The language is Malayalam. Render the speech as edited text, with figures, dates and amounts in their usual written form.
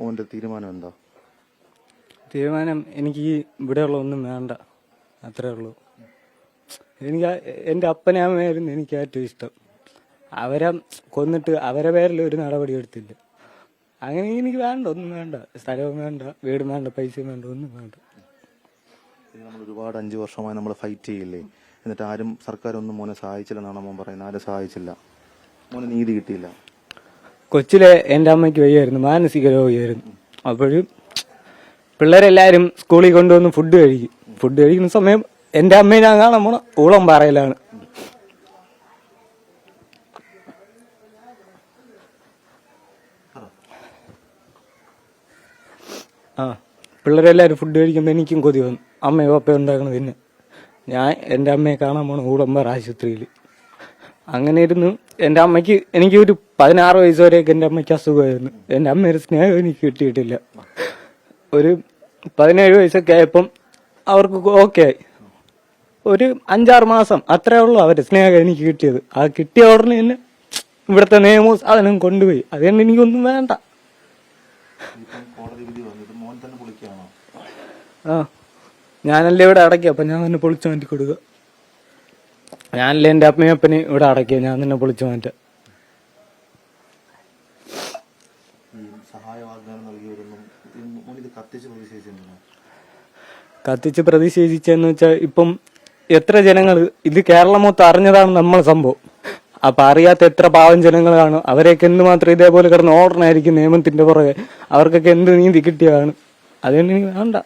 മോന്റെ തീരുമാനം എന്താ? തീരുമാനം എനിക്ക് ഇവിടെയുള്ള ഒന്നും വേണ്ട, അത്രേ ഉള്ളൂ. എനിക്ക് എൻ്റെ അപ്പനെ അമ്മയായിരുന്നു എനിക്ക് ഏറ്റവും ഇഷ്ടം. അവരെ കൊന്നിട്ട് അവരെ പേരിൽ ഒരു നടപടി എടുത്തില്ല. അങ്ങനെ എനിക്ക് വേണ്ട, ഒന്നും വേണ്ട, സ്ഥലവും വേണ്ട, വീടും വേണ്ട, പൈസയും വേണ്ട, ഒന്നും വേണ്ട. നമ്മൾ ഒരുപാട് 5 വർഷമായി നമ്മൾ ഫൈറ്റ് ചെയ്യില്ലേ, എന്നിട്ട് ആരും സർക്കാർ ഒന്നും മോനെ സഹായിച്ചില്ലെന്നാണ് മോൻ പറയുന്നത്. ആരും സഹായിച്ചില്ല, മോന് നീതി കിട്ടിയില്ല. കൊച്ചിലെ എൻ്റെ അമ്മയ്ക്ക് വയ്യായിരുന്നു, മാനസിക രോഗിയായിരുന്നു. അപ്പോഴും പിള്ളേരെല്ലാവരും സ്കൂളിൽ കൊണ്ടുവന്ന് ഫുഡ് കഴിക്കുന്ന സമയം എൻ്റെ അമ്മയെ ഞാൻ കാണാൻ പോണ ഊളം പാറയിലാണ്. പിള്ളേരെല്ലാവരും ഫുഡ് കഴിക്കുമ്പോൾ എനിക്കും കൊതി വന്നു, അമ്മയും അപ്പയും ഉണ്ടാക്കണം. പിന്നെ ഞാൻ എൻ്റെ അമ്മയെ കാണാൻ പോണ ഊളമ്പാറ ആശുപത്രിയിൽ. അങ്ങനെ ഇരുന്നു എൻ്റെ അമ്മയ്ക്ക്, എനിക്ക് ഒരു 16 വയസ്സ് വരെയൊക്കെ എൻ്റെ അമ്മയ്ക്ക് അസുഖമായിരുന്നു. എൻ്റെ അമ്മയുടെ സ്നേഹം എനിക്ക് കിട്ടിയിട്ടില്ല. ഒരു 17 വയസ്സൊക്കെ ആയപ്പം അവർക്ക് ഓക്കെ ആയി. ഒരു 5-6 മാസം അത്രേ ഉള്ളൂ അവരുടെ സ്നേഹം എനിക്ക് കിട്ടിയത്. ആ കിട്ടിയ ഉടനെ തന്നെ ഇവിടുത്തെ നിയമവും സാധനം കൊണ്ടുപോയി. അതുകൊണ്ട് എനിക്കൊന്നും വേണ്ട. ഞാനല്ലേ ഇവിടെ അടയ്ക്കുക, അപ്പൊ ഞാൻ തന്നെ പൊളിച്ചു മാറ്റി കൊടുക്കുക. ഞാനല്ലേ എൻ്റെ അമ്മയും അപ്പനെ ഇവിടെ അടയ്ക്കുക, ഞാൻ തന്നെ പൊളിച്ചു മാറ്റാം. കത്തിച്ച് പ്രതിഷേധിച്ചെന്ന് വെച്ചാൽ ഇപ്പം എത്ര ജനങ്ങൾ ഇത് കേരളം മൊത്തം അറിഞ്ഞതാണ് നമ്മളെ സംഭവം. അപ്പൊ അറിയാത്ത എത്ര പാവം ജനങ്ങളാണ്, അവരെയൊക്കെ എന്തുമാത്രം ഇതേപോലെ കിടന്ന് ഓടണായിരിക്കും നിയമത്തിന്റെ പുറകെ. അവർക്കൊക്കെ എന്ത് നീതി കിട്ടിയതാണ്. അതുകൊണ്ട് എനിക്ക് വേണ്ട.